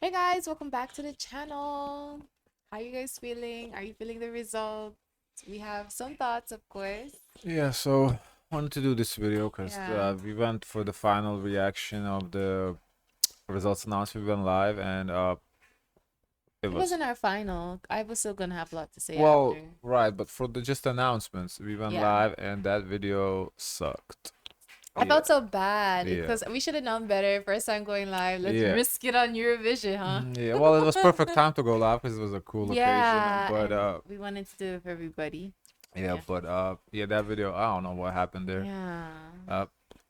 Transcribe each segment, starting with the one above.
Hey guys, welcome back to the channel. How you guys feeling? Are you feeling the results? We have some thoughts, of course. Yeah, so wanted to do this video because Yeah. we went for the final reaction of the results announcement. We went live, and it It was wasn't our final. I was still gonna have a lot to say well, after. right, but for the just announcements, we went Yeah. live, and that video sucked. I Yeah, felt so bad yeah, because we should have known better. First time going live. Let's yeah, risk it on Eurovision, huh? yeah. Well, it was perfect time to go live because it was a cool occasion, Yeah, but and we wanted to do it for everybody. yeah, Yeah. but yeah, that video, I don't know what happened there. Yeah. Uh,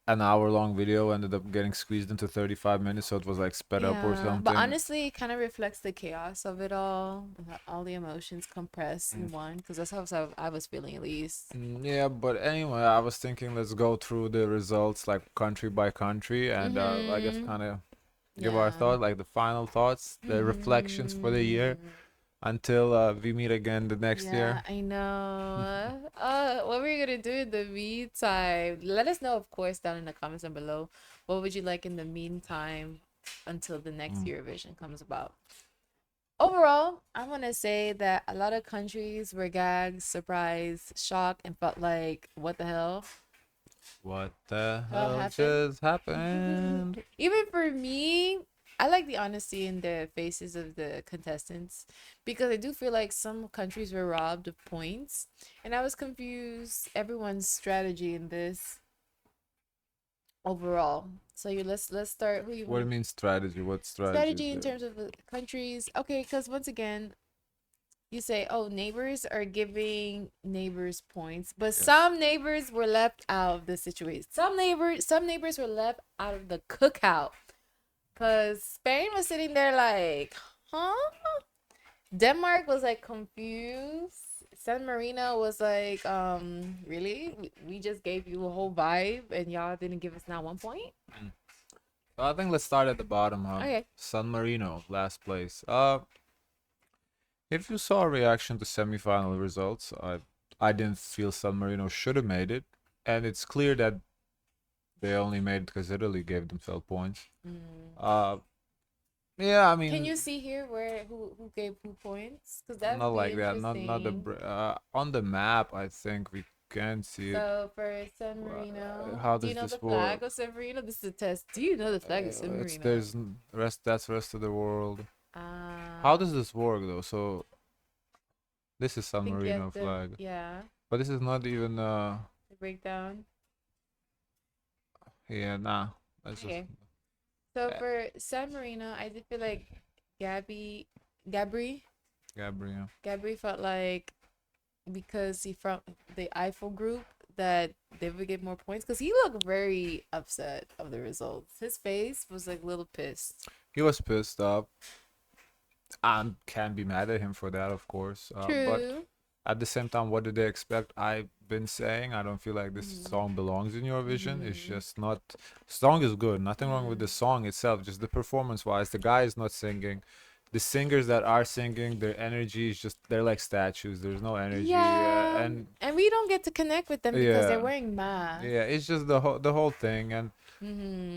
an hour-long video ended up getting squeezed into 35 minutes, so it was like sped up or Yeah, but something. honestly, it kind of reflects the chaos of it all the emotions compressed in one, because that's how I was feeling at least. Yeah, but anyway, I was thinking let's go through the results like country by country and I guess Mm-hmm. kind of give our Yeah. thoughts, like the final thoughts, the reflections for the year Mm-hmm. until we meet again the next Yeah, year. I know. What were you gonna do in the meantime? Let us know, of course, down in the comments down below. What would you like in the meantime until the next Mm. Eurovision comes about? Overall, I want to say that a lot of countries were gagged, surprised, shocked, and felt like, what the hell? What the Hell hell happened? just happened? Even for me, I like the honesty in the faces of the contestants because I do feel like some countries were robbed of points, and I was confused everyone's strategy in this overall. So let's start. Who you What do you want? mean strategy? What strategy is Strategy in there? terms of the countries. Okay, because once again, you say, oh, neighbors are giving neighbors points, but Yes. some neighbors were left out of the situation. Some neighbors were left out of the cookout. Cause Spain was sitting there like, huh? Denmark was like confused. San Marino was like, really? We just gave you a whole vibe and y'all didn't give us not 1 point? Mm. So I think let's start at the bottom, huh? Okay. San Marino, last place. If you saw a reaction to semifinal results, I didn't feel San Marino should have made it, and it's clear that they only made it because Italy gave themselves points. Mm. Uh, yeah, I Can mean, you see here where who gave who points? Because that not would be like that. Not the interesting. on the map. I think we can see it. So for San Marino, How do you does know the this flag work? of San Marino? This is a test. Do you know the flag of San It's Marino? there's rest. That's rest of the world. How Uh, does this work though? So this is I San think you Marino have to, flag, yeah, but this is not even. the breakdown. Yeah, nah. That's just. Okay. So Uh, for San Marino, I did feel like Gabby, Gabri, Gabriel. Gabri felt like because he from the Eiffel group that they would get more points because he looked very upset of the results. His face was like a little pissed. He was pissed off. I can't be mad at him for that, of course. But True. at the same time, what did they expect? I've been saying I don't feel like this Mm-hmm. song belongs in Eurovision. It's Mm-hmm. just not. Song is good. Nothing wrong with Yeah. the song itself. Just the performance-wise, the guy is not singing. The singers that are singing, their energy is just they're like statues. There's no energy, Yeah. and And we don't get to connect with them because they're yeah, wearing masks. yeah. It's just the whole thing, and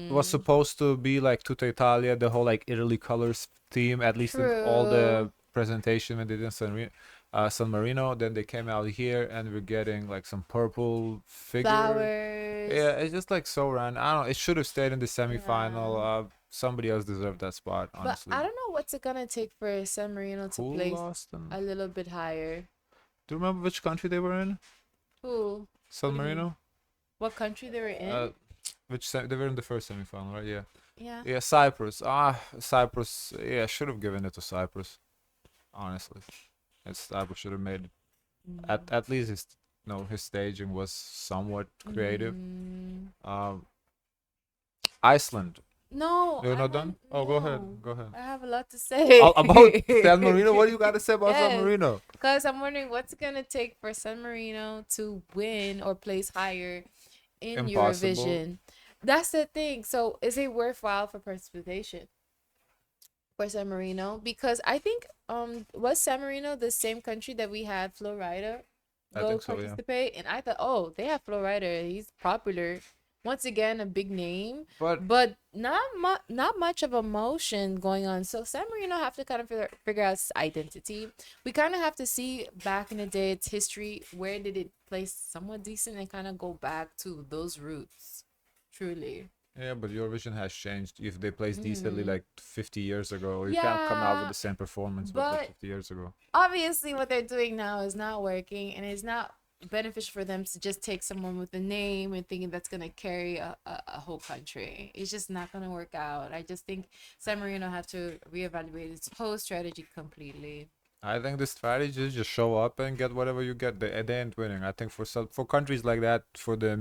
it was Mm-hmm. supposed to be like Tutta Italia, the whole like Italy colors theme, at least in all True. the presentation when they did in San Marino. Then they came out here and we're getting like some purple figure. Flowers. Yeah, it's just like so random. I don't know. It should have stayed in the Yeah. semifinal. Somebody else deserved that spot, But honestly. I don't know what's it gonna take for San Marino to Who place lost them? a little bit higher. Do you remember which country they were in? Who? What San do you mean? Marino? What country they were Uh, in? they were in the first semifinal, right? Yeah. Yeah. Yeah, Cyprus. Cyprus. Yeah, should have given it to Cyprus, honestly. Cyprus should have made it. Mm. At least his his staging was somewhat creative. Mm. Um, Iceland. No, You're I not want done? Oh, go ahead. no. Go ahead. I have a lot to say. About San Marino? What do you got to say about San Yes, Marino? because I'm wondering what's it gonna take for San Marino to win or place higher in Impossible. Eurovision. That's the thing. So is it worthwhile for participation for San Marino? Because I think was San Marino the same country that we had Flo Rida I go think so, yeah. participate? And I thought, oh, they have Flo Rida. He's popular. once again a big name, But but not much of emotion going on. So San Marino have to kind of figure out its identity. We kind of have to see back in the day its history. Where did it place somewhat decent, and kind of go back to those roots. Truly. yeah, but Eurovision has changed. If they placed decently Mm. like 50 years ago, you can't come out with Yeah, the same performance what like but 50 years ago. obviously what they're doing now is not working, and it's not beneficial for them to just take someone with a name and thinking that's going to carry a whole country. It's just not going to work out. I just think San Marino have to reevaluate its whole strategy completely. I think the strategy is just show up and get whatever you get. They ain't winning. I think for countries like that, for the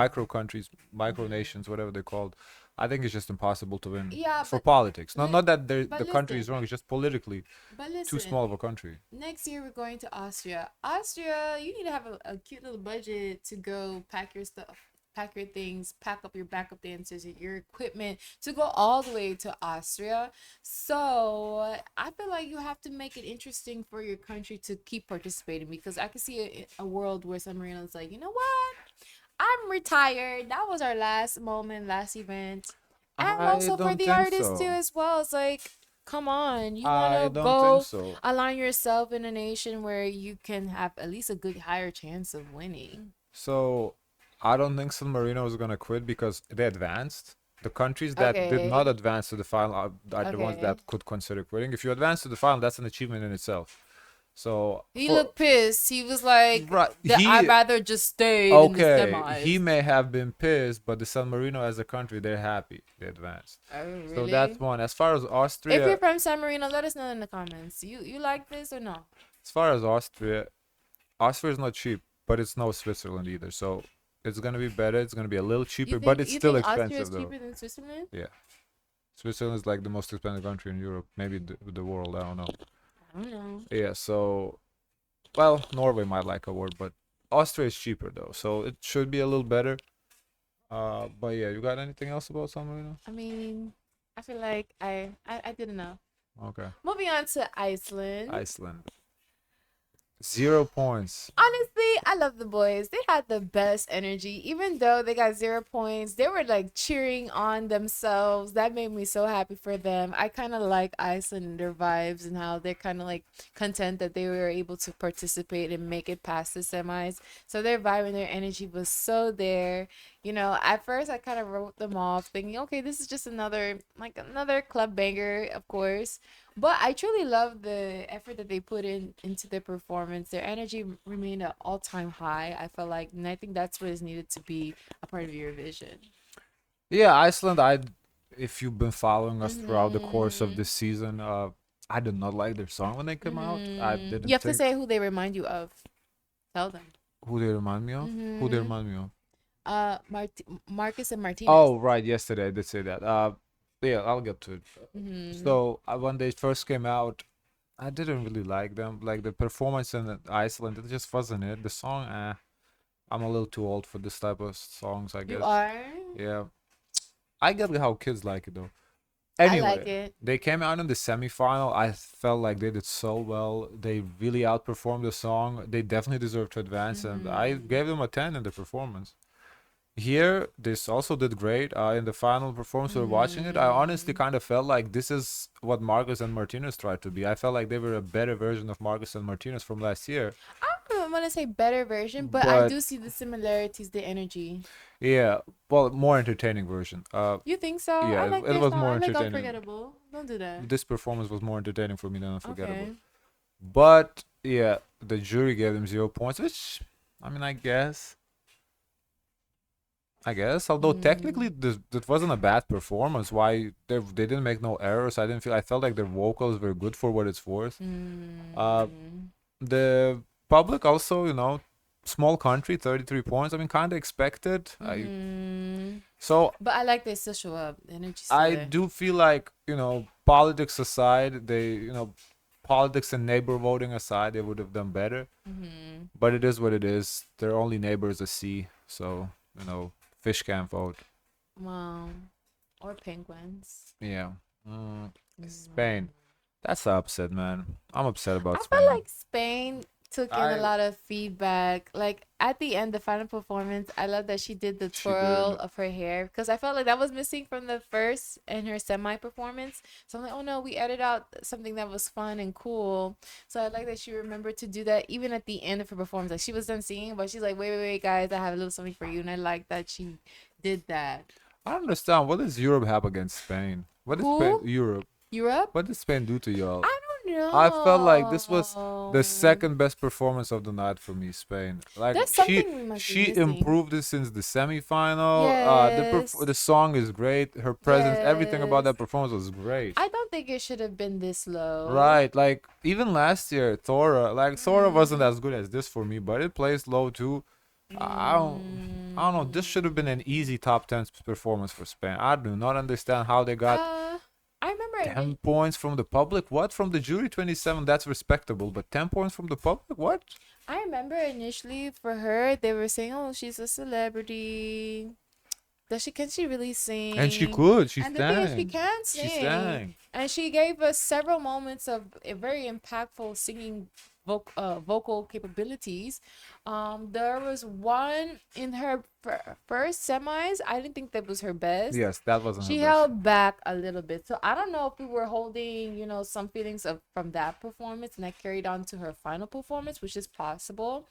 micro countries, micro Mhm. nations, whatever they're called, I think it's just impossible to win Yeah, for politics. Not that but the country is listen, wrong. It's just politically but too listen. small of a country. Next year we're going to Austria. Austria, you need to have a cute little budget to go pack your stuff, pack your things, pack up your backup dancers, your equipment to go all the way to Austria. So I feel like you have to make it interesting for your country to keep participating, because I can see a world where San Marino's like, you know what? I'm retired. That was our last moment, last event. And I also for don't the think artists too so. as well. It's like, come on, you want I to don't think go so. align yourself in a nation where you can have at least a good higher chance of winning. So I don't think San Marino is gonna quit because they advanced. The countries that did not Okay. advance to the final are the ones Okay. that could consider quitting. If you advance to the final, that's an achievement in itself. So He for looked pissed. He was like, right, that I'd he rather just stayed in the okay, he semis. may have been pissed, but the San Marino as a country, they're happy they advanced. Oh, So that's really? one. As far as If you're Austria, from San Marino, let us know in the comments. You like this or no? as far as Austria, Austria is not cheap, but it's no Switzerland either. So it's gonna be better. It's gonna be a little cheaper, but it's You still think Austria is expensive though. cheaper than Switzerland? Yeah. Switzerland is like the most expensive country in Europe, maybe the world. I don't know. I don't know. Yeah, so well, Norway might like a word, but Austria is cheaper though, so it should be a little better. But yeah, you got anything else about San Marino? I mean, I feel like I did enough. Okay, Moving on to Iceland. Iceland, 0 points. Honestly, I love the boys. They had the best energy. Even though they got 0 points, they were like cheering on themselves. That made me so happy for them. I kind of like Iceland and their vibes and how they're kind of like content that they were able to participate and make it past the semis. So their vibe and their energy was so there. You know, at first I kind of wrote them off thinking, okay, this is just another club banger, of course. But I truly love the effort that they put into their performance. Their energy remained at all time high. I felt like, and I think that's what is needed to be a part of Eurovision. Yeah, Iceland. If you've been following us throughout the course of Mm-hmm. this season, I did not like their song when they came out. I Mm-hmm. You didn't have to think say who they remind you of. Tell them. who they remind me of. Who they Mm-hmm. remind me of? Marcus and Martinez. Oh, right. Yesterday I did say that. Yeah, I'll get to it. Mm-hmm. So when they first came out, I didn't really like them. Like the performance in Iceland, it just wasn't it. The song, I'm a little too old for this type of songs, I You guess. are. Yeah, I get how kids like it though. I like Anyway, it. they came out in the semifinal. I felt like they did so well. They really outperformed the song. They definitely deserve to advance, and I Mm-hmm. gave them a 10 in the performance. Here, this also did great. In the final performance, we were watching it. I honestly Mm-hmm. kind of felt like this is what Marcus and Martinez tried to be. I felt like they were a better version of Marcus and Martinez from last year. I don't want to say better version, but I But do see the similarities, the energy. yeah, well, more entertaining version. You think so? I Yeah, like it their was song. more I like entertaining. Unforgettable. Don't do that. This performance was more entertaining for me than unforgettable. Okay. But yeah, the jury gave them 0 points, which I mean, I guess. Although technically Mm. this that wasn't a bad performance. Why they didn't make no errors. I felt like their vocals were good for what it's worth. Uh, Mm. the public also, small country, 33 points. I mean, kind of expected. I Mm-hmm. so But I like they still show up. The energy's still I there. do feel like politics aside, politics and neighbor voting aside, they would have done better. Mm-hmm. But it is what it is. Their only neighbor is a sea, so fish can't vote. Wow. Or penguins. Yeah. Mm. Spain. That's the upset, man. I'm upset about I feel Spain. like Spain took in a I lot of feedback. Like at the end, the final performance, I love that she did the she twirl did. of her hair because I felt like that was missing from the first and her semi performance. So I'm like, oh no, we edited out something that was fun and cool. So I like that she remembered to do that even at the end of her performance. Like she was done singing, but she's like, wait, guys, I have a little something for you, and I like that she did that. I don't understand. What does Europe have against Spain? What did Spain Who? Europe? Europe? What did Spain do to y'all? I don't I felt like this was the know. second best performance of the night for me, Spain. Like There's she something we must be she missing. improved it since the semifinal. Yes. The song is great. Her presence, everything about Yes. that performance was great. I don't think it should have been this low. Right, like even last year, Thora wasn't Mm, as good as this for me, but it plays low too. I don't, I don't know. This should have been an easy top 10 performance for Spain. I do not understand how they got uh, I remember 10 points from the public. What from the jury? 27. That's respectable, but 10 points from the public? What? I remember initially for her they were saying, "Oh, she's a celebrity. Does she can she really And she sing?" could. She And the thing is, she sang. can She sing, sang. and she gave us several moments of a very impactful singing vocal capabilities. There was one in her first semis. I didn't think that was her best. Yes, that wasn't her She best. held back a little bit, so I don't know if we were holding, some feelings of from that performance, and that carried on to her final performance, which is possible.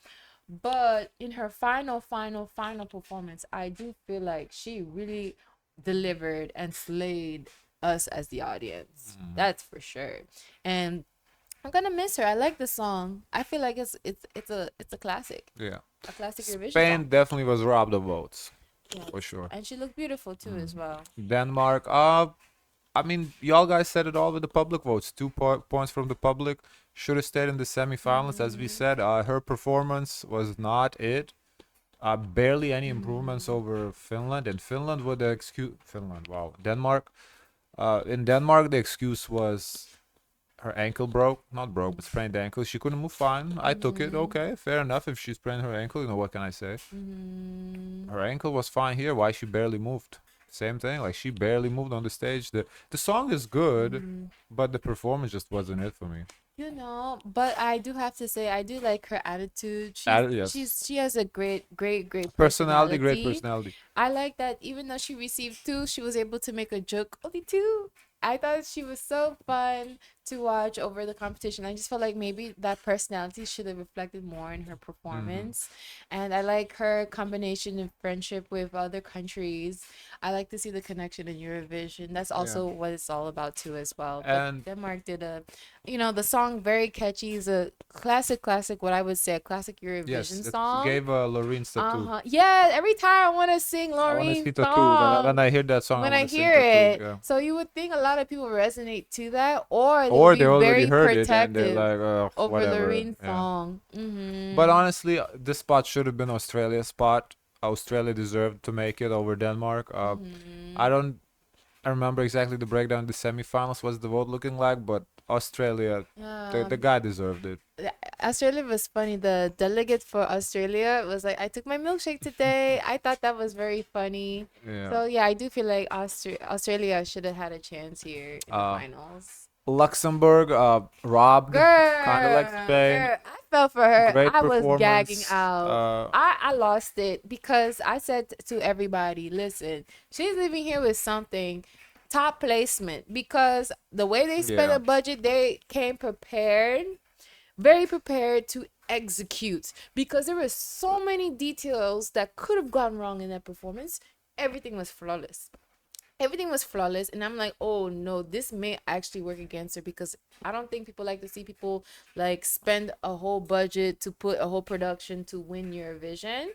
But in her final performance, I do feel like she really delivered and slayed us as the audience. That's for sure. And I'm gonna miss her. I like the song. I feel like it's a classic, Yeah. a classic Eurovision Spain song. definitely was robbed of votes, Yes. for sure. And she looked beautiful too as well. Denmark, I mean, y'all guys said it all with the public votes. Points from the public. Should have stayed in the semifinals, as we said. Her performance was not it. Barely any improvements over Finland. And Finland with the excuse. Finland, wow. Denmark. In Denmark, the excuse was her ankle broke. Not broke, but sprained ankle. She couldn't move fine. I took it. Okay, fair enough. If she sprained her ankle, what can I say? Her ankle was fine here. Why she barely moved? Same thing. Like she barely moved on the stage. The song is good, but the performance just wasn't it for me. But I do have to say I do like her attitude. Yes. She has a great Personality, great personality. personality. I like that even though she received two, she was able to make a joke. Only two. I thought she was so fun to watch over the competition. I just felt like maybe that personality should have reflected more in her performance. And I like her combination of friendship with other countries. I like to see the connection in Eurovision. That's also what it's all about too as well. But And Denmark did the song very catchy. Is a classic, what I would say, a classic yes, Eurovision it song. gave Loreen's tattoo. Yeah, every time I want to sing I want to see Laureen's tattoo. song When I hear that song, I when want I to sing hear tattoo. it. Yeah. So you would think a lot of people resonate to that, or they would Or be they already very heard it and they're protective like, over whatever. Loreen's Yeah. song. But honestly, this spot should have been Australia's spot. Australia deserved to make it over Denmark. I don't I remember exactly the breakdown in the semifinals. What's the vote looking like? But Australia, the Um, guy deserved it. Australia was funny. The delegate for Australia was like, "I took my milkshake today." I thought that was very funny. Yeah. So yeah, I do feel like Australia should have had a chance here in the Uh, finals. Luxembourg, robbed, kind of like Spain. Girl, I fell for her. Great I was gagging performance. out. I lost it because I said to everybody, listen, she's leaving here with something. Top placement, because the way they spent Yeah. a budget, they came prepared, very prepared to execute, because there were so many details that could have gone wrong in that performance. Everything was flawless. Everything was flawless, and I'm like, oh no, this may actually work against her, because I don't think people like to see people like spend a whole budget to put a whole production to win Eurovision.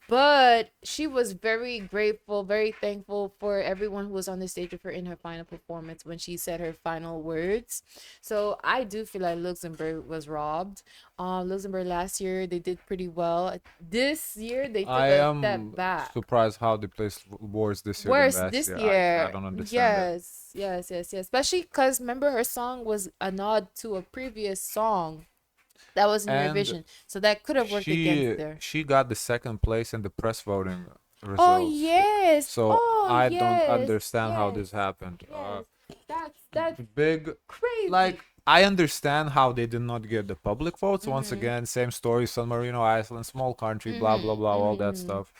But she was very grateful, very thankful for everyone who was on the stage with her in her final performance when she said her final words. So I do feel like Luxembourg was robbed. Luxembourg last year they did pretty well. This year they took I a step am back. surprised how they placed worse this year than Worse last this year. I year. don't understand that. Yes. Especially because remember her song was a nod to a previous song that was in And Eurovision, so that could have worked against she her. she got the second place in the press voting Oh results. yes. So Oh I don't yes. understand how Yes. this happened. Yes. That's Big, crazy. like I understand how they did not get the public votes. Once again, same story. San Marino, Iceland, small country, blah blah blah, all that stuff.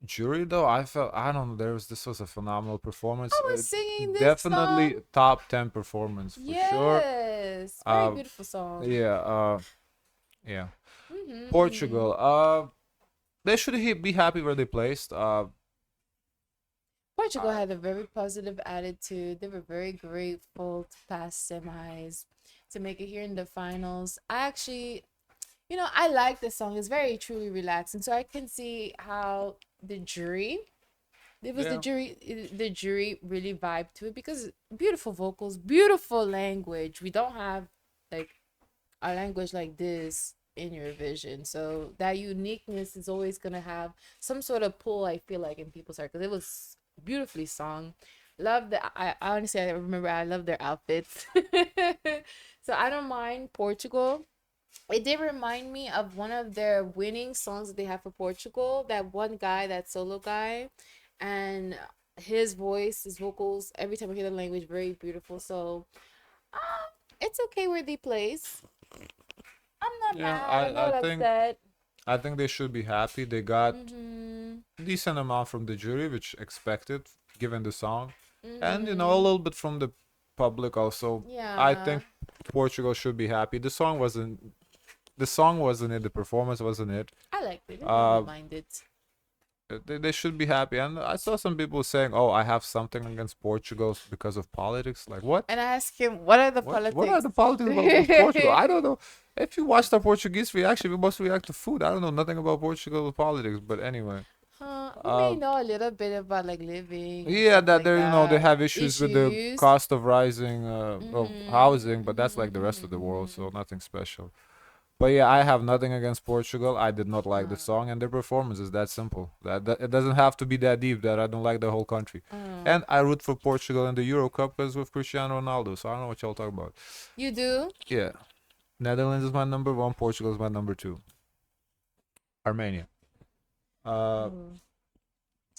Jury though, I don't know. This was a phenomenal performance. I was singing this Definitely song. top 10 performance for sure. Yes, very beautiful song. Yeah. Yeah. Portugal. They should be happy where they placed. Portugal had a very positive attitude. They were very grateful to pass semis, to make it here in the finals. I actually, I like the song. It's very truly relaxing. So I can see how the jury, it was Yeah. the jury really vibed to it because beautiful vocals, beautiful language. We don't have like a language like this in Eurovision. So that uniqueness is always gonna have some sort of pull, I feel like, in people's heart because it was beautifully sung. Love the I honestly I remember I love their outfits. So I don't mind Portugal. It did remind me of one of their winning songs that they have for Portugal. That one guy, that solo guy, and his voice, his vocals, every time I hear the language, very beautiful. So it's okay where they place. I'm not Yeah, mad. I'm not upset. I think they should be happy. They got Mm-hmm. decent amount from the jury, which expected given the song, and Mm-hmm. a little bit from the public also. I Yeah, think Portugal should be happy. The song wasn't it. The performance wasn't it. I liked it. I Uh, didn't mind it. they should be happy. And I saw some people saying, "Oh, I have something against Portugal because of politics." Like what? And I asked him, "What are the What? What are politics?" the politics about with Portugal? I don't know. If you watch the Portuguese reaction, we must react to food. I don't know nothing about Portugal politics, but anyway. We may know a little bit about like living and Yeah, stuff that like they that. have issues with the Issues. cost of rising of housing, but that's like the rest of the world, Mm-hmm. so nothing special. But yeah, I have nothing against Portugal. I did not like the song and their performance is that simple. That it doesn't have to be that deep that I don't like the whole country. And I root for Portugal in the Euro Cup because with Cristiano Ronaldo, so I don't know what y'all talk about. You do? Yeah, Netherlands is my number one. Portugal is my number two. Armenia. Uh,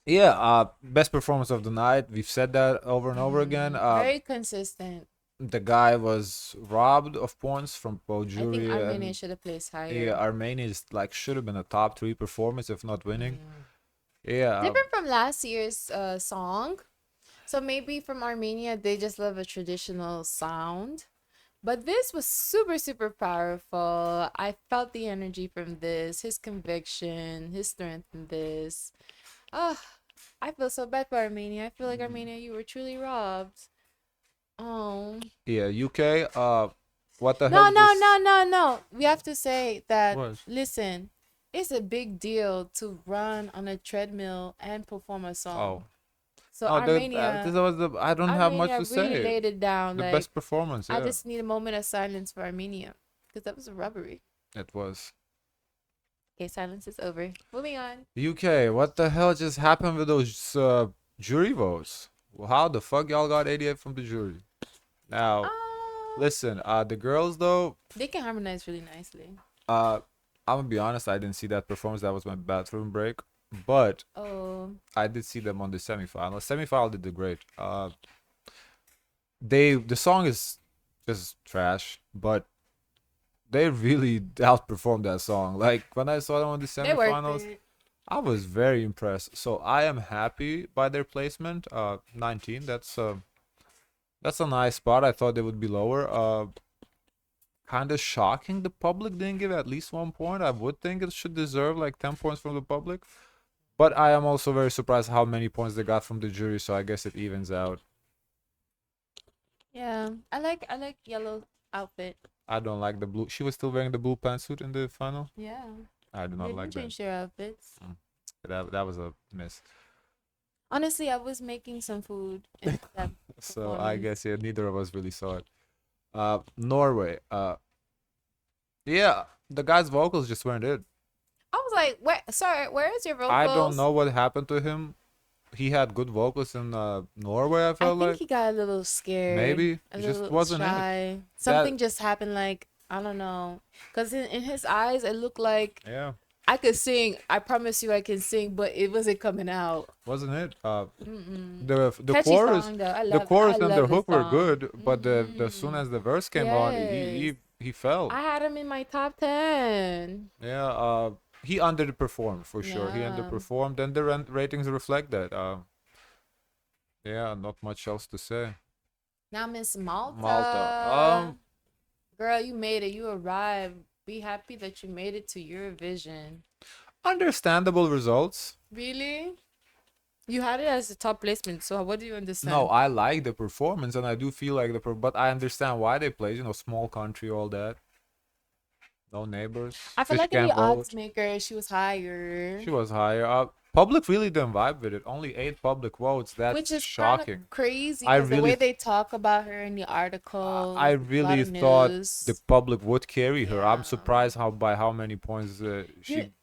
yeah. Best performance of the night. We've said that over and over again. Very consistent. The guy was robbed of points from both I think jury Armenia and should have placed yeah, higher. Armenia is like should have been a top 3 performance if not winning. Yeah, Different from last year's song. So maybe from Armenia, they just love a traditional sound. But this was super, super powerful. I felt the energy from this, his conviction, his strength in this. Ah, I feel so bad for Armenia. I feel like Armenia, you were truly robbed. Oh. yeah, UK. What the hell? No, Is no, this? no, no, no. We have to say that, What? listen, it's a big deal to run on a treadmill and perform a Oh, song. So no, this was the. I don't have much Armenia to really say. laid it down. The Like, best performance. I Yeah, just need a moment of silence for Armenia because that was a robbery. it was. Okay, silence is over. Moving on. UK. What the hell just happened with those jury votes? Well, how the fuck y'all got 88 from the jury? Now, listen. The girls though. They can harmonize really nicely. I'm gonna be honest. I didn't see that performance. That was my bathroom break. But Oh, I did see them on the semifinal. Semifinal did great. The song is just trash, but they really outperformed that song. Like when I saw them on the they worked semifinals, it. I was very impressed. So I am happy by their placement. 19. That's a nice spot. I thought they would be lower. Kind of shocking the public didn't give at least 1 point. I would think it should deserve like 10 points from the public. But I am also very surprised how many points they got from the jury, so I guess it evens out. Yeah, I like yellow outfit. I don't like the blue. She was still wearing the blue pantsuit in the final. Yeah, I do they not didn't like that. change their outfits. That was a miss. Honestly, I was making some food. In that So I performance. guess yeah, neither of us really saw it. Norway. Yeah, the guy's vocals just weren't it. I was like, "Where? Sorry, where is your vocals?" I don't know what happened to him. He had good vocals in Norway. I I felt think like he got a little scared. maybe A it just little wasn't it. shy. Something just happened. Like I don't know, cause in his eyes it looked like Yeah. I could sing. I promise you, I can sing, but it wasn't coming out. Wasn't it? Mm-mm. The Catchy chorus, song though. I the love. I chorus and the love this hook were song. good, but the soon as the verse came on, Yes, he fell. I had him in my top 10. Yeah, he underperformed for sure. He Yeah. underperformed, and the ratings reflect that. Yeah, not much else to say. Now Miss Malta. Malta. Girl, you made it. You arrived. Be happy that you made it to Eurovision. Understandable results. Really? You had it as a top placement, so what do you understand? No, I like the performance, and I do feel like but I understand why they play. You know, small country, all that. No neighbors. I feel Fish like in can't the vote. odds maker, she was higher. She was higher. Public really didn't vibe with it. Only 8 public votes. That's Which is shocking. kind of crazy I because the really way they talk about her in the article, I a lot really of thought news. the public would carry her. I'm Yeah. surprised by how many points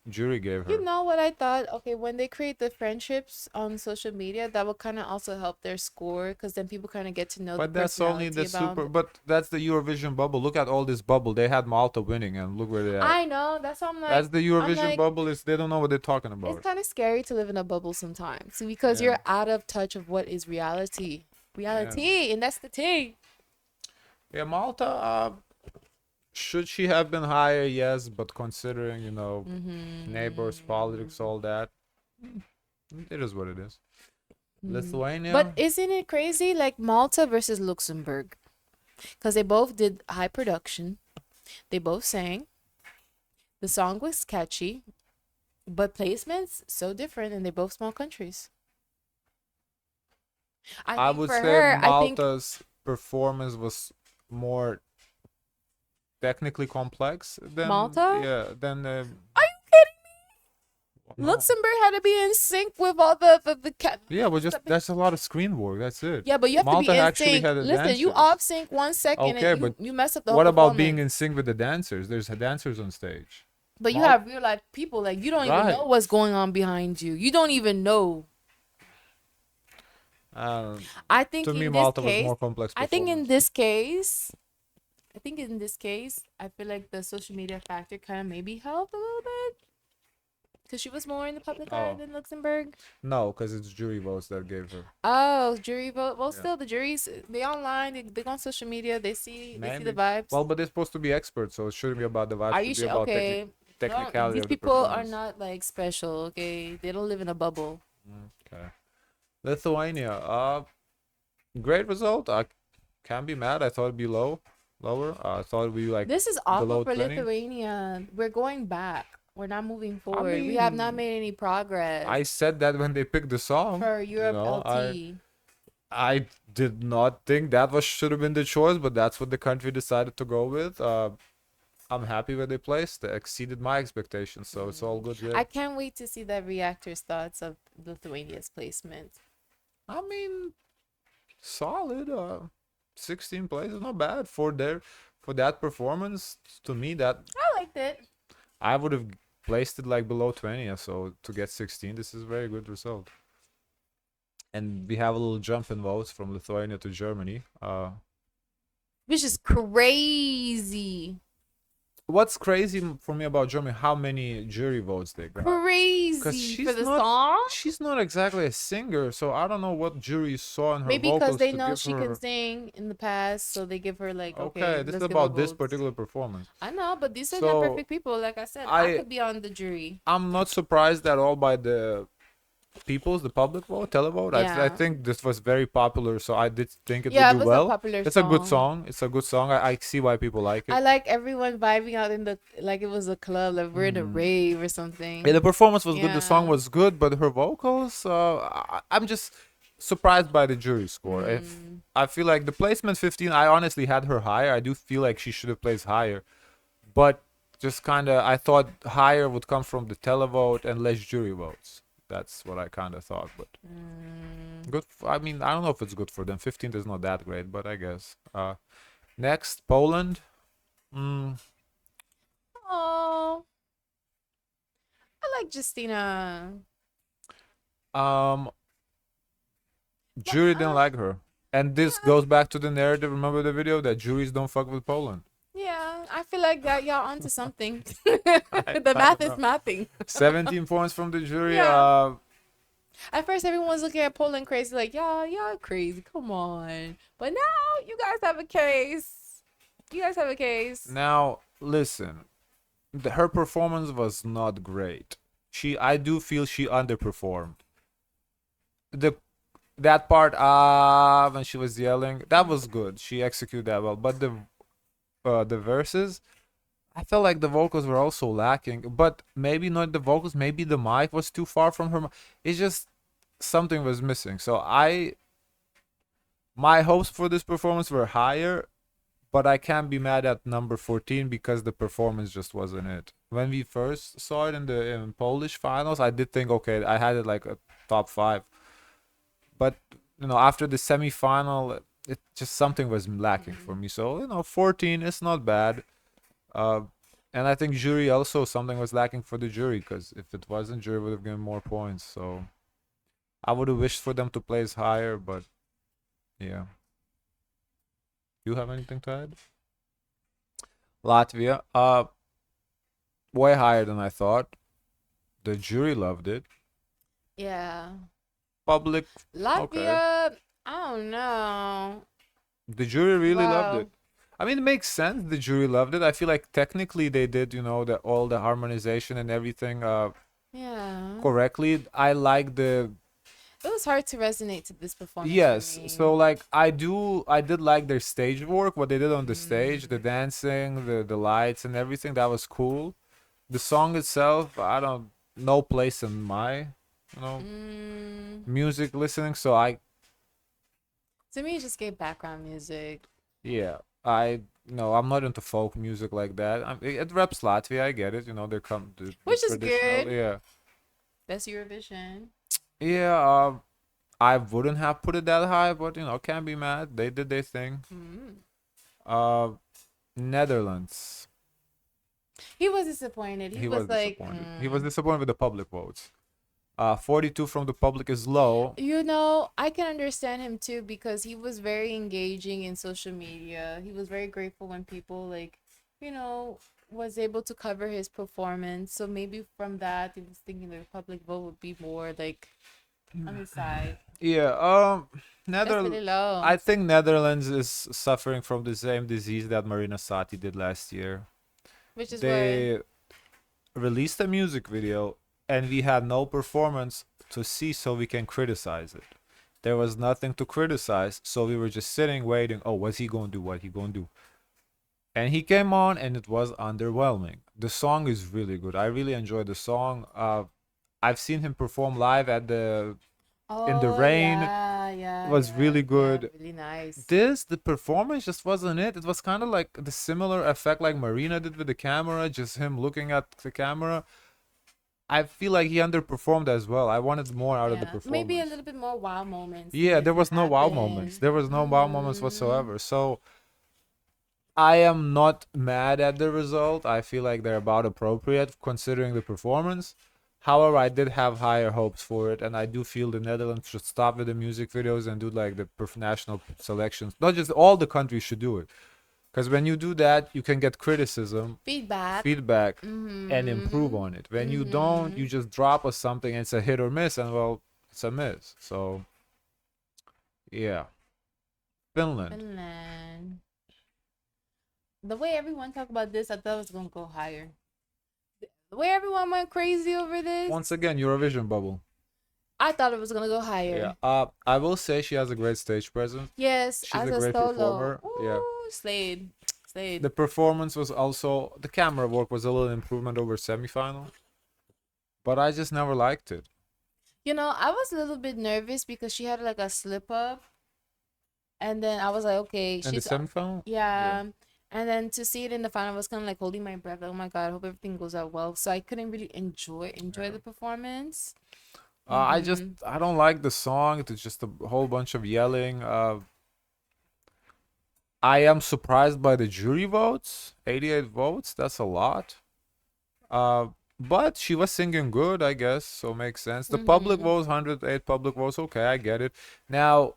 jury gave her. You know what I thought? Okay, when they create the friendships on social media, that will kind of also help their score because then people kind of get to know But the that's only personality the about super. But that's the Eurovision bubble. Look at all this bubble. They had Malta winning, and look where they are. I know. That's why I'm like. That's the Eurovision like, bubble. Is they don't know what they're talking It's about. kind of scary to live in a bubble sometimes because Yeah. you're out of touch of what is reality. And that's the thing. Yeah, Malta. Should she have been higher? Yes, but considering neighbors, politics, all that, it is what it is. Lithuania. But isn't it crazy? Like Malta versus Luxembourg. Because they both did high production. They both sang. The song was catchy. But placements, so different. And they're both small countries. I think would for say her, Malta's performance was more technically complex than Malta? Yeah, than Are you kidding me? no. Luxembourg had to be in sync with all the Yeah, but that's a lot of screen work. That's it. Yeah, but you have Malta to be in actually sync. had a Listen, you dancers. off sync 1 second Okay, and but you mess up the whole what about being performance. in sync with the dancers? There's dancers on stage. But you have real life people, like you don't even Right. know what's going on behind you. You don't even know. I think To in me, this Malta was case, more complex. I think in this case, I feel like the social media factor kind of maybe helped a little bit because she was more in the public eye than Luxembourg. No, because it's jury votes that gave her. Oh, jury vote. Well, Yeah. still the juries they online, they go on social media, they see Maybe. the vibes. Well, but they're supposed to be experts, so it shouldn't be about the vibes. Are It you should be sure? about Okay. technicality These of the people are performance. not like special, okay? They don't live in a bubble. Okay. Lithuania. Great result. I can't be mad. I thought it'd be lower. I thought it'd be like This is awful below for 20. Lithuania. We're going back. We're not moving forward. We have not made any progress. I said that when they picked the song. For Europe LT. I did not think that should have been the choice, but that's what the country decided to go with. I'm happy where they placed. They exceeded my expectations, so it's all good there. I can't wait to see the reactors' thoughts of Lithuania's placement. I mean, solid. 16 places, not bad for that performance. To me, that I liked it. I would have placed it like below 20. So to get 16, this is a very good result. And we have a little jump in votes from Lithuania to Germany. Which is crazy. What's crazy for me about Germany? How many jury votes they got? Crazy for the song. She's not exactly a singer, so I don't know what jury saw in her Maybe vocals because they to know give she her... can sing in the past, so they give her like Okay, this is let's give about her this votes. particular performance. I know, but these are So, not perfect people. Like I said, I could be on the jury. I'm not surprised at all by the the public vote, televote. Yeah. I think this was very popular, so I did think it Yeah, would it do was a well. popular It's a good song. song. It's a good song. I see why people like it. I like everyone vibing out in the like it was a club, like we're in a rave or something. Yeah, the performance was good. The song Yeah. was good, but her vocals, I'm just surprised by the jury score. If I feel like the placement 15, I honestly had her higher. I do feel like she should have placed higher, but just kind of I thought higher would come from the televote and less jury votes. That's what I kind of thought, but good. I mean, I don't know if it's good for them. 15th is not that great, but I guess. Next, Poland. Oh, I like Justina. Jury didn't like her, and this goes back to the narrative. Remember the video that juries don't fuck with Poland. Yeah, I feel like that y'all onto something. I The math don't is know. mathing. 17 points from the jury. Yeah. At first, everyone was looking at Poland crazy, like, y'all crazy. Come on. But now you guys have a case. You guys have a case. Now listen, her performance was not great. I do feel she underperformed. The that part when she was yelling, that was good. She executed that well. But the verses, I felt like the vocals were also lacking. But maybe not the vocals. Maybe the mic was too far from her. It's just something was missing. So my hopes for this performance were higher, but I can't be mad at number 14 because the performance just wasn't it. When we first saw it in the Polish finals, I did think, okay, I had it like a top 5. But after the semi-final, it just something was lacking for me. So 14 is not bad. Uh, and I think jury also something was lacking for the jury, because if it wasn't, jury would have given more points. So I would have wished for them to place higher, but yeah. You have anything to add? Latvia, way higher than I thought. The jury loved it. Yeah. Public, okay. Latvia, I don't know. The jury really loved Wow. it. I mean, it makes sense. The jury loved it. I feel like technically they did, all the harmonization and everything Yeah. correctly. I like the It was hard to resonate to this performance. yes. For me. So like I did like their stage work, what they did on the stage, the dancing, the lights and everything. That was cool. The song itself, I don't no place in my music listening. So To me, it just gave background music. yeah, I no, I'm not into folk music like that. It reps Latvia, I get it. They come Which is traditional, good. yeah. Best Eurovision. Yeah, I wouldn't have put it that high, but can't be mad. They did their thing. Uh, Netherlands. He was disappointed. He was like, disappointed. He was disappointed with the public votes. 42 from the public is low. I can understand him too, because he was very engaging in social media. He was very grateful when people was able to cover his performance. So maybe from that, he was thinking the public vote would be more like on his side. Yeah, That's really low. I think Netherlands is suffering from the same disease that Marina Sati did last year. Which is They released a music video and we had no performance to see, so we can criticize it. There was nothing to criticize, so we were just sitting waiting. Oh, what's he gonna do? What he gonna do? And he came on and it was underwhelming. The song is really good. I really enjoyed the song. I've seen him perform live at in the rain. Yeah, It was really good. Yeah, really nice. The performance just wasn't it. It was kind of like the similar effect like Marina did with the camera, just him looking at the camera. I feel like he underperformed as well. I wanted more out of the performance. Maybe a little bit more wow moments. Yeah, there was no wow moments. There was no wow moments whatsoever. So I am not mad at the result. I feel like they're about appropriate considering the performance. However, I did have higher hopes for it, and I do feel the Netherlands should stop with the music videos and do like the national selections. Not just all the countries should do it, because when you do that, you can get criticism, feedback, and improve on it. When you don't, you just drop us something and it's a hit or miss, and well, it's a miss. So, yeah, Finland. The way everyone talked about this, I thought it was gonna go higher. The way everyone went crazy over this. Once again, Eurovision bubble. I thought it was gonna go higher. Yeah. I will say she has a great stage presence. Yes, she's as a great solo. performer. Ooh, yeah. Slayed. The performance was also, the camera work was a little improvement over semifinal, but I just never liked it. I was a little bit nervous because she had like a slip up, and then I was like, okay, she's in the semifinal. Yeah. And then to see it in the final, I was kind of like holding my breath. Like, oh my god, I hope everything goes out well. So I couldn't really enjoy the performance. I don't like the song. It's just a whole bunch of yelling. I am surprised by the jury votes. 88 votes. That's a lot. But she was singing good, I guess. So makes sense. The public votes, 108 public votes. Okay, I get it. Now,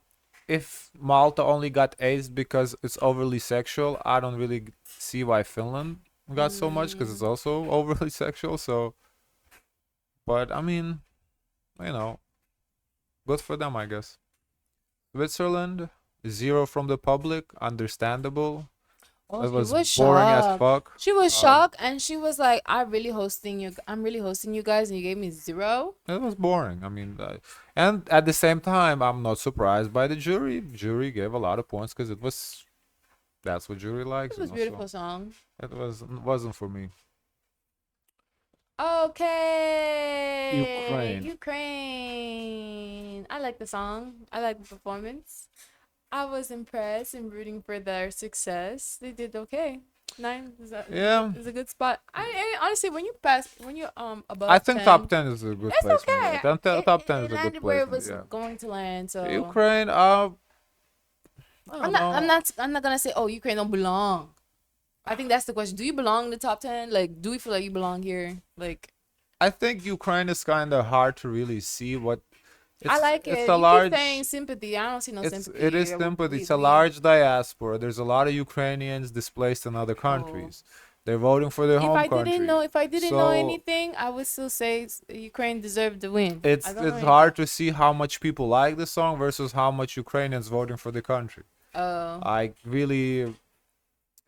if Malta only got aced because it's overly sexual, I don't really see why Finland got so much because it's also overly sexual. So, but I mean, you know, good for them, I guess. Switzerland, zero from the public, understandable. Oh, It she was was boring as shocked. fuck. She was Um, shocked, and she was like, "I'm really hosting you. I'm really hosting you guys, and you gave me zero." it was boring. I mean, and at the same time, I'm not surprised by the jury. Jury gave a lot of points because it was that's what jury likes, It was So beautiful song. it wasn't for me. Okay, Ukraine. Ukraine. I like the song. I like the performance. I was impressed and rooting for their success. They did okay. Nine Yeah, is a good spot. I honestly, when you I above think top 10, 10 is a good that's placement. Yeah, okay. top 10 It is a good landed where it placement. was Yeah, going to land. So Ukraine. I don't know. I'm not gonna say, oh, Ukraine don't belong. I think that's the question. Do you belong in the top 10? Like, do we feel like you belong here? Like, I think Ukraine is kind of hard to really see what. I like It's it. a You keep saying large. sympathy. I don't see no It is sympathy. sympathy. It's a large diaspora. There's a lot of Ukrainians displaced in other Oh. countries. They're voting for their home country. If I didn't know So anything, I would still say Ukraine deserved the win. I don't know it's anything. hard to see how much people like the song versus how much Ukrainians voting for the country. Oh. I really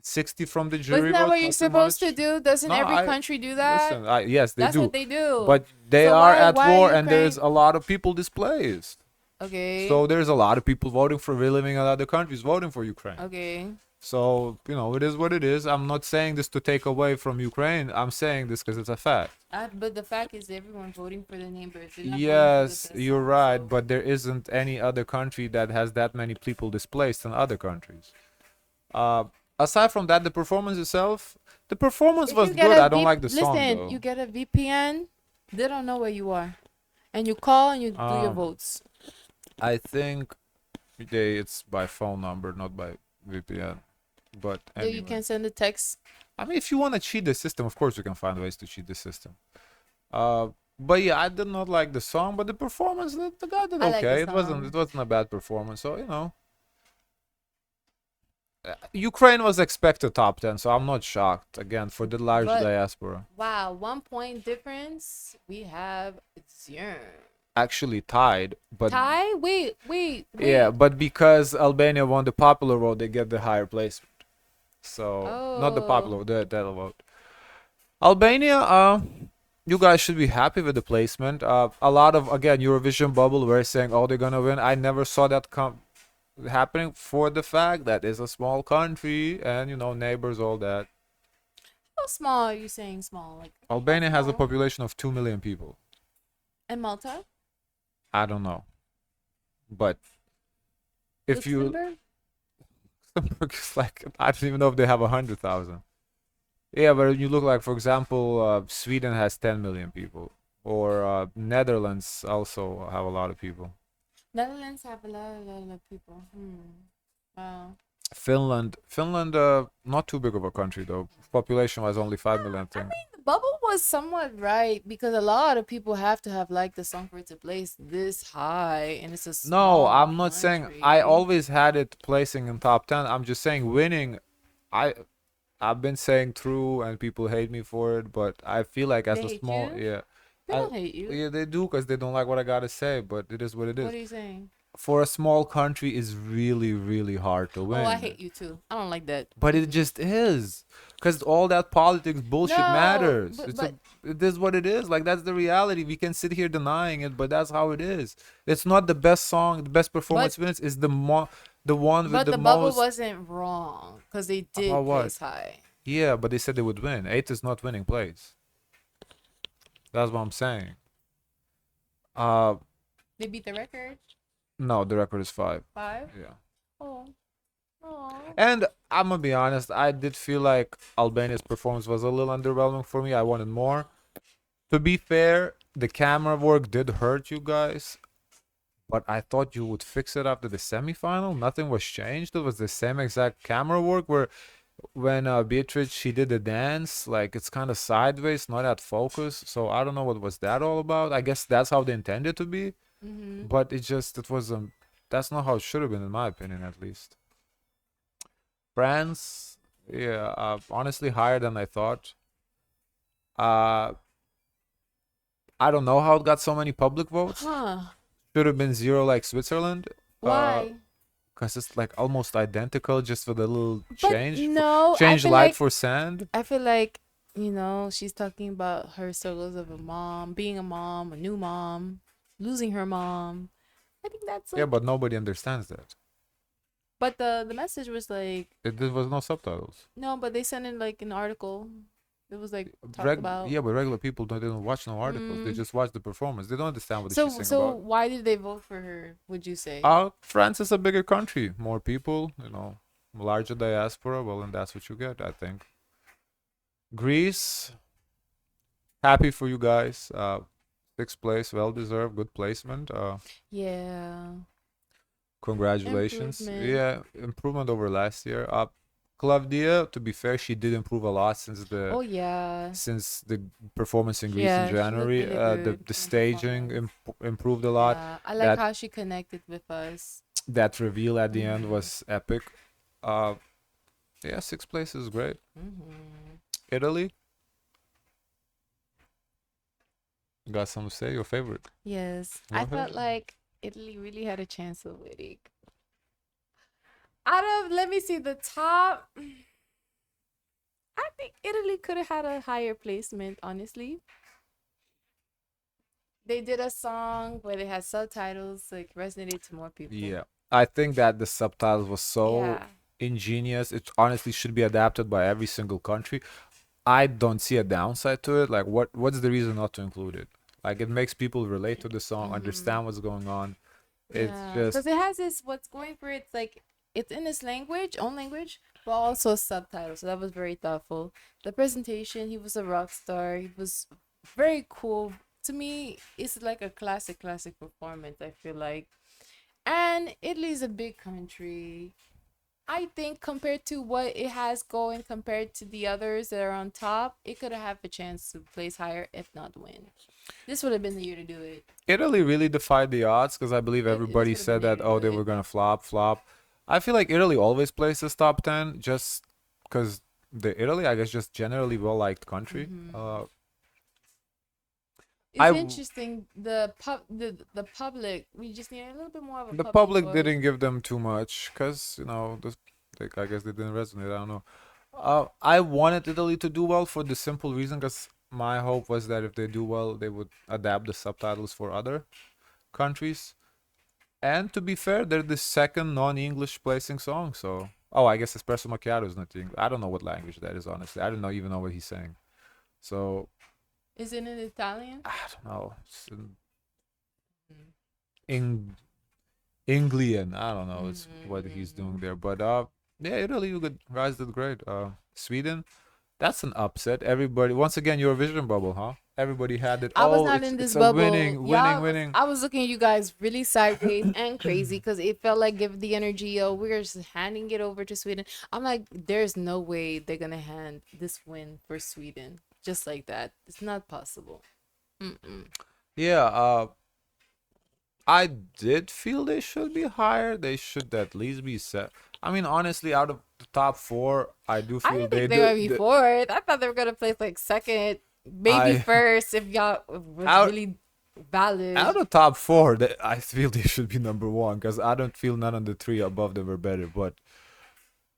60 from the But jury isn't that votes, what you're not too supposed to much. do? Doesn't No, every I country do that? listen. Yes, they That's do, what they do. but they So are at why war, and there's Ukraine? a lot of people displaced. Okay. So there's a lot of people voting for reliving in other countries voting for Ukraine. Okay. So it is what it is. I'm not saying this to take away from Ukraine. I'm saying this because it's a fact. But the fact is, everyone voting for the neighbors. They're not voting for the Yes, best you're song, right, so- but there isn't any other country that has that many people displaced in other countries. Uh, aside from that, the performance If was you get good. a I don't like the song listen, though. you get a VPN, they don't know where you are, and you call and you do your Um, votes. I think it's by phone number, not by VPN. But So you anyway, can send a text. I mean, if you want to cheat the system, of course you can find ways to cheat the system. Uh, but yeah, I did not like the song, but the performance, the guy did I like the okay. song. It wasn't a bad performance. So Ukraine was expected top 10, so I'm not shocked again for the large But diaspora. wow, 1 point difference. We have zero. Actually tied, but Tie? Wait. yeah, but because Albania won the popular vote, they get the higher placement. So not the popular, Oh, the vote. Albania, you guys should be happy with the placement. A lot of again Eurovision bubble were saying, "Oh, they're gonna win." I never saw that happening for the fact that it's a small country and neighbors, all that. how small are you saying small? Like how Albania has a small? population of 2 million people. And Malta? I don't know, but if you Luxembourg? Luxembourg is like I don't even know if they have 100,000. Yeah, but you look like, for example, Sweden has 10 million people, or Netherlands also have a lot of people. Netherlands have a lot of people. Wow. Finland, not too big of a country though. Population-wise, only 5 million. I Thing. mean, the bubble was somewhat right because a lot of people have to have liked the song for it to place this high, and it's a No, small I'm not saying I country. always had it placing in top 10. I'm just saying winning. I I've been saying true, and people hate me for it, but I feel like as They a hate small, you? yeah, They don't hate you. yeah, they do because they don't like what I gotta say, but it is what it is. What are you saying? For a small country, is really, really hard to Oh, I win. hate you too. I don't like that. But it just is, because all that politics bullshit No, matters. but It is what it is. Like that's the reality. We can sit here denying it, but that's how it is. It's not the best song, the best performance wins. It's the one with but the the bubble most. wasn't wrong because they did About what? place high. Yeah, but they said they would win. 8 is not winning place. That's what I'm saying. Uh, They beat the record. no, the record is 5. 5. Yeah. Oh. Oh. And I'm gonna be honest, I did feel like Albania's performance was a little underwhelming for me. I wanted more. To be fair, the camera work did hurt you guys, but I thought you would fix it after the semifinal. Nothing was changed. It was the same exact camera work where when Beatrice she did the dance, like it's kind of sideways, not at focus. So I don't know what was that all about. I guess that's how they intended to be, Mm-hmm. but it wasn't. that's not how it should have been, in my opinion, at least. France, yeah, honestly higher than I thought. Uh, I don't know how it got so many public votes. Huh? Should have been zero like Switzerland. Why? Because it's like almost identical, just with a little But change. no, Change light for sand. I feel like, you know, she's talking about her struggles of a mom, being a mom, a new mom, losing her mom. I think that's like, Yeah, but nobody understands that. but the message was like, There was no subtitles. no, but they sent in like an article. It was like talked about. Yeah, but regular people don't watch no articles. They just watch the performance. They don't understand what she's saying So about. why did they vote for her? Would you say? France is a bigger country, more people, you know, larger diaspora. Well, and that's what you get, I think. Greece, happy for you guys. Sixth place, well deserved, good placement. Yeah. Congratulations. Improvement. Yeah, improvement over last year. Claudia, to be fair, she did improve a lot since the performance in Greece in January. The staging improved a lot. Yeah, I like how she connected with us. That reveal at the end was epic. Yeah, sixth place is great. Italy. You got something to say? Your favorite? Yes, I felt like Italy really had a chance of winning. Out of, let me see, the top, I think Italy could have had a higher placement, honestly. They did a song where they had subtitles, like resonated to more people. Yeah, I think that the subtitles was so ingenious. It honestly should be adapted by every single country. I don't see a downside to it. Like, what's the reason not to include it? Like, it makes people relate to the song, understand what's going on. It's just because it has this, what's going for it, like it's in its own language, but also subtitles. So that was very thoughtful. The presentation, he was a rock star. He was very cool. To me, it's like a classic performance, I feel like. And Italy's a big country. I think compared to what it has going, compared to the others that are on top, it could have a chance to place higher, if not win. This would have been the year to do it. Italy really defied the odds because I believe everybody said that, they were gonna flop. I feel like Italy always places top 10 just because Italy, I guess, just generally well liked country. It's interesting. The public, we just need a little bit more of a. The public didn't give them too much because, you know, I guess they didn't resonate. I don't know. I wanted Italy to do well for the simple reason because my hope was that if they do well, they would adapt the subtitles for other countries. And to be fair, they're the second non-English placing song. So, I guess Espresso Macchiato is not English. I don't know what language that is, honestly. I don't even know what he's saying. So, is it in Italian? I don't know. It's in Anglian. I don't know. It's what he's doing there. But yeah, Italy, you could rise did great. Sweden, that's an upset. Everybody, once again, Eurovision bubble, huh? Everybody had it. I was not in this bubble. Winning. I was looking at you guys really sideways and crazy because it felt like give the energy. We're just handing it over to Sweden. I'm like, there's no way they're gonna hand this win for Sweden just like that. It's not possible. Yeah. I did feel they should be higher. They should at least be set. I mean, honestly, out of the top 4, I do feel they're gonna be fourth. I thought they were gonna place like second. Maybe first if y'all was really valid. Out of top 4, I feel they should be number 1 because I don't feel none of the 3 above them were better. But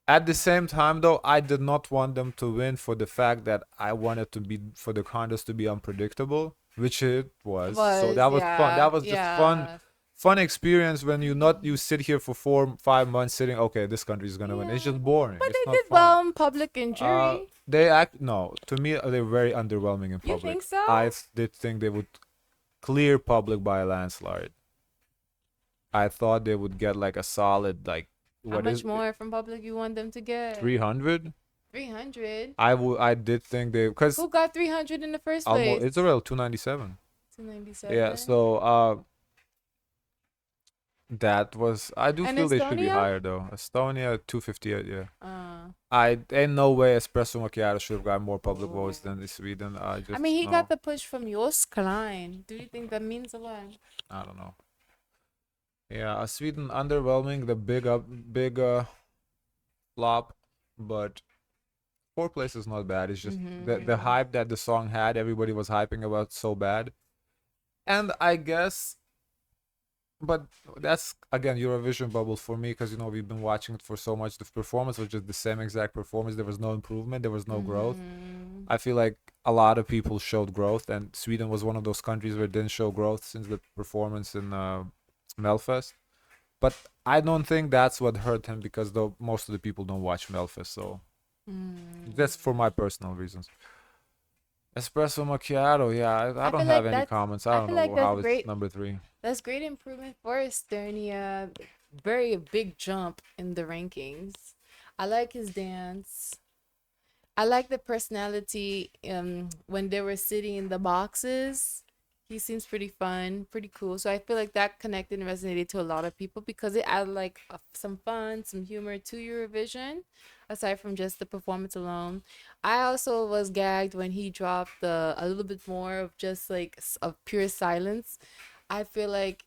at the same time, though, I did not want them to win for the fact that I wanted for the contest to be unpredictable, which it was. So that was fun. That was just fun experience when you sit here for 4-5 months sitting. Okay, this country is gonna win. It's just boring. But it's they did well in public and jury. No, to me they were very underwhelming in public. You think so? I did think they would clear public by a landslide. I thought they would get like a solid like. How much more from public you want them to get? 300. 300. I did think because who got 300 in the first place? It's around 297. 297. Yeah, so that was I do feel they should be higher though. Estonia 258. Yeah. I ain't no way Espresso Macchiato should have got more public votes than Sweden. I mean, he got the push from Jos Klein. Do you think that means a lot? I don't know. Yeah, Sweden underwhelming, the big flop, but fourth place is not bad. It's just the Mm-hmm. hype that the song had, everybody was hyping about so bad. And I guess, but that's again Eurovision bubble for me because we've been watching it for so much. The performance was just the same exact performance. There was no improvement. There was no growth. Mm-hmm. I feel like a lot of people showed growth, and Sweden was one of those countries where it didn't show growth since the performance in Melfest. But I don't think that's what hurt him because though most of the people don't watch Melfest, so that's for my personal reasons. Espresso macchiato, yeah, I I don't feel have like any that's comments. I I don't feel like know that's how it's great. number three. That's great improvement for Estonia. Very big jump in the rankings. I like his dance. I like the personality. When they were sitting in the boxes, he seems pretty fun, pretty cool. So I feel like that connected and resonated to a lot of people because it added like some fun, some humor to Eurovision, aside from just the performance alone. I also was gagged when he dropped a little bit more of just like of pure silence. I feel like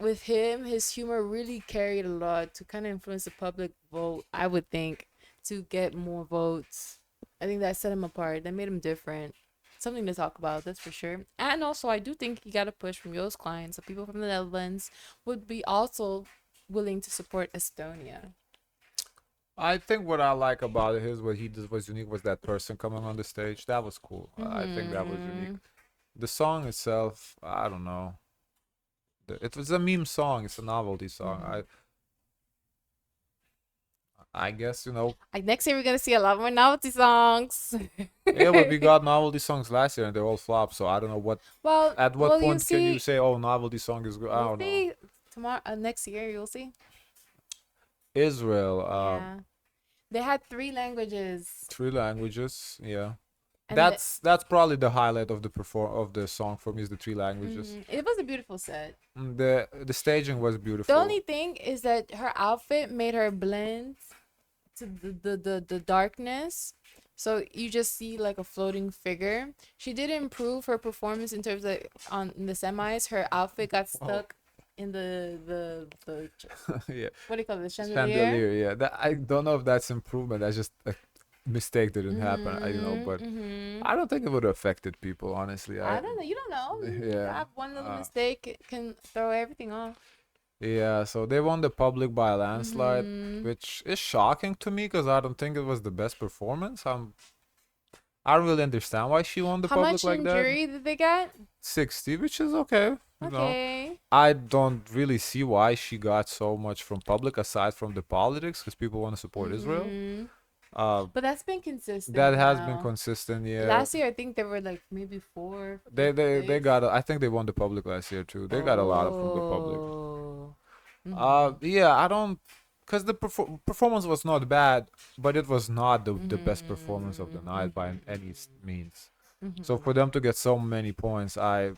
with him, his humor really carried a lot to kind of influence the public vote, I would think, to get more votes. I think that set him apart. That made him different. Something to talk about, that's for sure. And also, I do think he got a push from Yo's clients. So people from the Netherlands would be also willing to support Estonia. I think what I like about it is what he did was unique was that person coming on the stage. That was cool. I think that was unique. Mm-hmm. The song itself, I don't know. It was a meme song. It's a novelty song. Mm-hmm. I guess Like next year, we're gonna see a lot more novelty songs. Yeah, but we got novelty songs last year and they're all flops. So I don't know well, at what well, you point can you see, say, oh, novelty song is good? I we'll don't know. see tomorrow, next year, you'll see. Israel, Yeah. They had three languages, three languages. Yeah, and that's probably the highlight of the song for me is the three languages. it was a beautiful set. The staging was The beautiful. only thing is that her outfit made her blend to the darkness. So you just see like a floating figure. She did improve her performance in terms of on in the semis. Her outfit got Oh, stuck in the yeah, what do you call it, the chandelier. chandelier. Yeah, I don't know if that's improvement. That's just a mistake didn't happen. Mm-hmm. But Mm-hmm. I don't think it would have affected people. Honestly, I don't know. You don't know. You yeah. have one little Uh, mistake, it can throw everything off. Yeah, so they won the public by a landslide, Mm-hmm. which is shocking to me because I don't think it was the best performance. I don't really understand why she won the How public much like in that. jury did they get? 60, which is okay. Okay. I don't really see why she got so much from public aside from the politics because people want to support Israel. Mm-hmm. Uh, But that's been consistent that has been now. consistent. Yeah, Last year, I think there were like maybe four, they fifth got. I think they won the public last year too. They got a lot of from the public. Oh. Mm-hmm. Yeah, I don't, because the performance was not bad, but it was not the best performance of the night by Mm-hmm. any means. So Mm-hmm. for them to get so many points, I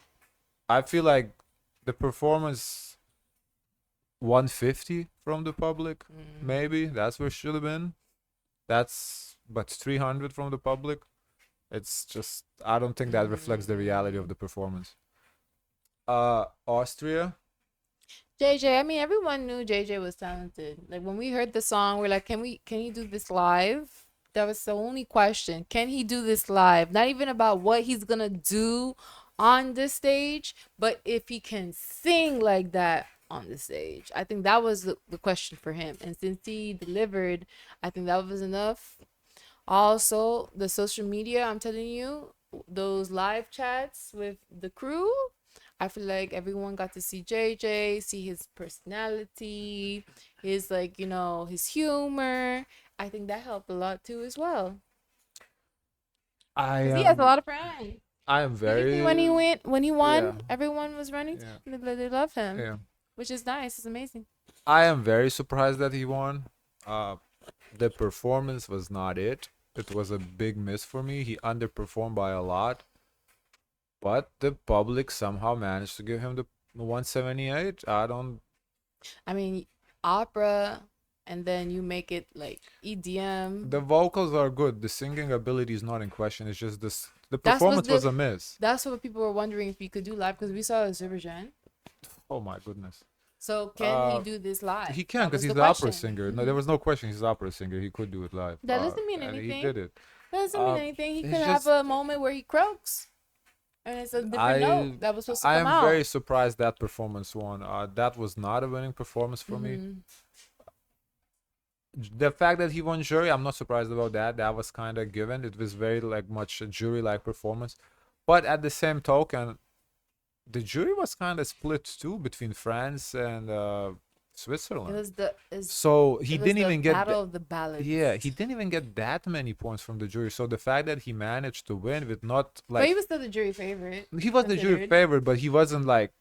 feel like the performance 150 from the public, Mm-hmm. maybe that's where it should have been. That's but 300 from the public. It's just I don't think that reflects the reality of Mm-hmm. the performance. Austria. JJ, I mean, everyone knew JJ was talented. Like when we heard the song, we're like, can he do this live? That was the only question. Can he do this live? Not even about what he's gonna do on the stage, but if he can sing like that on the stage. I think that was the question for him. And since he delivered, I think that was enough. Also, the social media, I'm telling you, those live chats with the crew, I feel like everyone got to see JJ, see his personality, his like, his humor. I think that helped a lot too as well. I Cause he has a am lot of friends. I am Did you see when very when he yeah won, everyone was running. yeah They love him, yeah. which is nice. It's amazing. I am very surprised that he won. Uh, the performance was not it. It was a big miss for me. He underperformed by a lot, but the public somehow managed to give him the 178. I don't. I mean, opera, and then you make it like The EDM. vocals are good. The singing ability is not in question. It's just this. The That's was performance the was a miss. that's what people were wondering if you could do live because we saw Azerbaijan. Oh my goodness. So can he do this live? He can That because was he's the the opera question. singer. No, there was no question. He's the opera singer. He could do it live. That doesn't mean And he anything. did it. That doesn't mean Uh, anything. He it's could have just a moment where he croaks, and it's a different I note that was supposed to I come am out. very surprised that performance won. That was not a winning performance for me. The fact that he won jury, I'm not surprised about that. That was kind of given. It was very like much a jury-like performance, but at the same token, the jury was kind of split too between France and It Switzerland. was So he it was didn't the even get battle of the ballads. yeah, he didn't even get that many points from the jury. So the fact that he managed to win with not But he like was still the jury favorite. he was the jury considered. favorite, but he wasn't like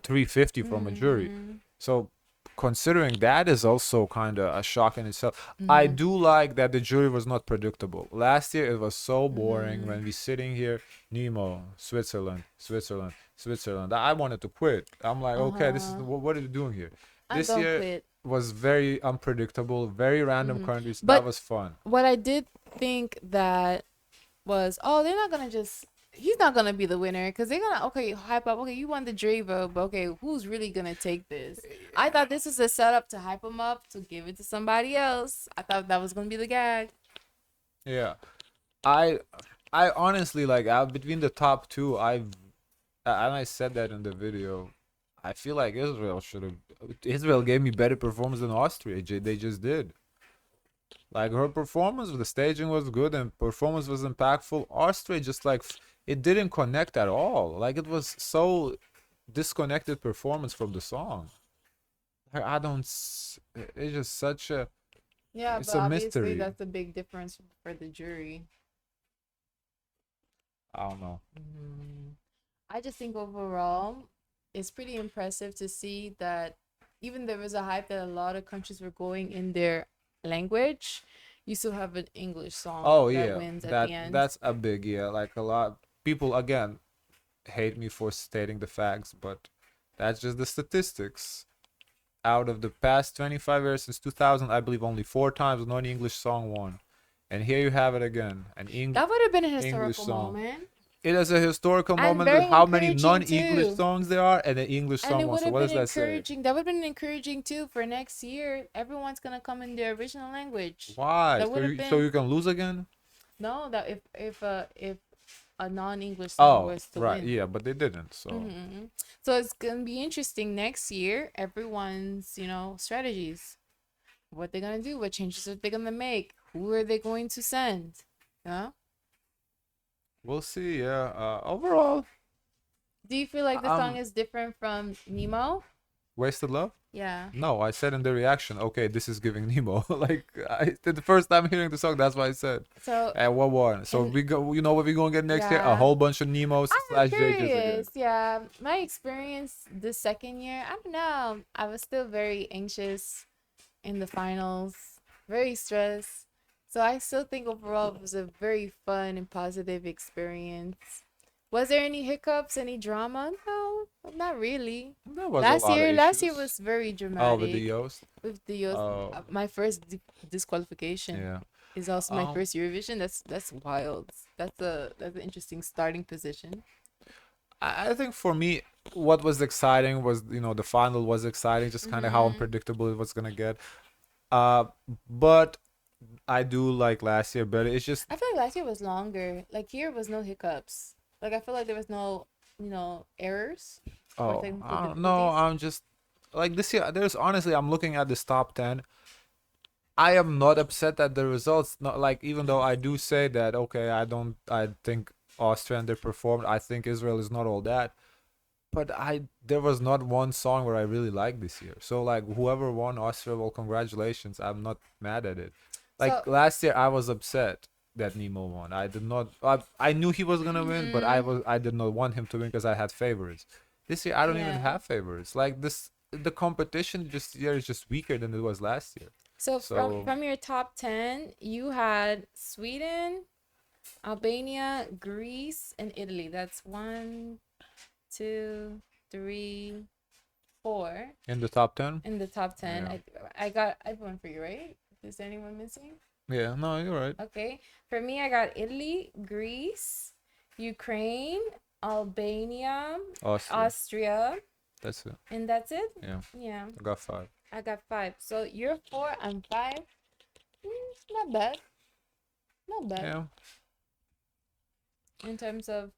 350 from a jury. Mhm. So considering that is also kind of a shock in itself. I do like that the jury was not predictable. Last year it was so boring when we sitting here, Nemo, Switzerland, Switzerland, Switzerland. I wanted to quit. I'm like, okay, this is what are you doing here? I This don't year quit. was very unpredictable, very random countries. But that was fun. What I did think that was, they're not gonna just. He's not gonna be the winner because they're gonna hype up. Okay, you won the jury vote, but okay, who's really gonna take this? I thought this was a setup to hype him up to give it to somebody else. I thought that was gonna be the gag. Yeah. I honestly like out between the top two, and I said that in the video. I feel like Israel gave me better performance than Austria. They just did. Like her performance, the staging was good and performance was impactful. Austria just like it didn't connect at all. Like it was so disconnected performance from the song. I don't. It's just such a. Yeah, It's but a obviously mystery. that's a big difference for the jury. I don't know. I just think overall, it's pretty impressive to see that even there was a hype that a lot of countries were going in their language, you still have an English song Oh that yeah, wins at the end. that's a big Like a lot people again hate me for stating the facts, but that's just the statistics. Out of the past 25 years since 2000, I believe only 4 times a non-English song won, and here you have it again, That would have been an English historical song. moment. It is a historical And moment very with how many encouraging non-English too. songs there are and an English And song it won. would So have what does been that say? encouraging. That would have been encouraging too for next year. Everyone's gonna come in their original language. Why? That So would have you, been so you can lose again? no. That if a non-English song Oh, was to right. win. Yeah, but they didn't. So So it's gonna be interesting next year. Everyone's strategies, what they're gonna do, what changes are they gonna make, who are they going to send, yeah. we'll see. Yeah. Overall, Do you feel like the song um, is different from Nemo? wasted love. Yeah. No, I said in the reaction, okay, this is giving Nemo. Like the first time hearing the song, that's what I said. So And what won? So and we go. You know what we gonna get next year? A yeah, whole bunch of Nemos I'm slash JJs again. curious. Yeah, my experience the second year, I don't know. I was still very anxious in the finals, very stressed. So I still think overall it was a very fun and positive experience. Was there any hiccups, any drama? No, not really. There was a lot of Last year issues. was very Oh, with the dramatic Yoast. with the Oh, my first disqualification yeah. is also my Um, first Eurovision. That's wild. That's an interesting starting position. I think for me, what was exciting was the final was exciting, just kind of how unpredictable it was gonna get. Uh, but I do like last year better. It's just I feel like last year was longer. Like here was no hiccups. Like I feel like there was no, errors or oh, technical I don't know. difficulties. I'm just like this year. There's honestly, I'm looking at this top 10. I am not upset at the results. Not like even though I do say that okay, I think Austria underperformed. I think Israel is not all that. But there was not one song where I really liked this year. So like whoever won Austria, well, congratulations. I'm not mad at it. Like So last year, I was upset that Nemo won. I did not. I knew he was gonna win, but I did not want him to win because I had favorites. This year, I don't even yeah. have favorites. Like the competition this year is just weaker than it was last year. So So from your top 10, you had Sweden, Albania, Greece, and Italy. That's 1, 2, 3, 4 in the top 10. in the top 10. Yeah. I got everyone for you, right? Is anyone missing? Yeah. No, you're right. Okay. For me, I got Italy, Greece, Ukraine, Albania, Austria. Austria, That's it. And that's it? Yeah. Yeah. I got 5. I got 5. So you're 4, I'm 5. Not bad. Not bad. Yeah. In terms of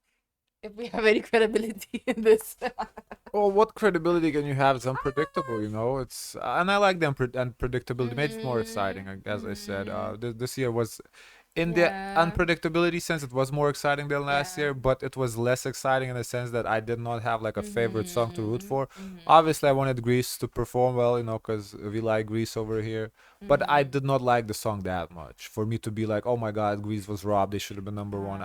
if we have any credibility in this. Well, what credibility can you have? It's unpredictable, you know. It's and I like the unpredictability. It made it more exciting, as I said. This year was, in the Yeah. unpredictability sense, it was more exciting than last Yeah. year, but it was less exciting in the sense that I did not have like a favorite song to root for. Mhm. Obviously, I wanted Greece to perform well, you know, because we like Greece over here. But I did not like the song that much for me to be like, oh my God, Greece was robbed. They should have been number one.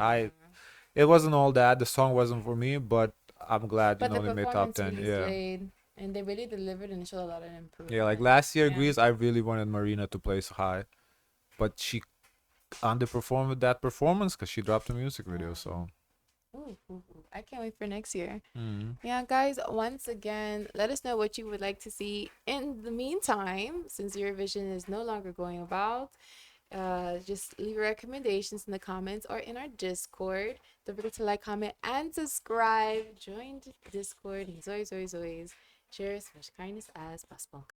It wasn't all that. The song wasn't for me, but I'm glad, you But know, the they made top performance 10. really Yeah. slayed, and they really delivered and showed a lot of improvement. Yeah, like last year, Yeah. Greece, I really wanted Marina to place high, but she underperformed with that performance because she dropped a music video. So, Ooh, I can't wait for next year. mm. Yeah, guys, once again, let us know what you would like to see in the meantime, since Eurovision is no longer going about. Just leave recommendations in the comments or in our Discord. Don't forget to like, comment, and subscribe. Join the Discord. And always, always, always share as much kindness as possible.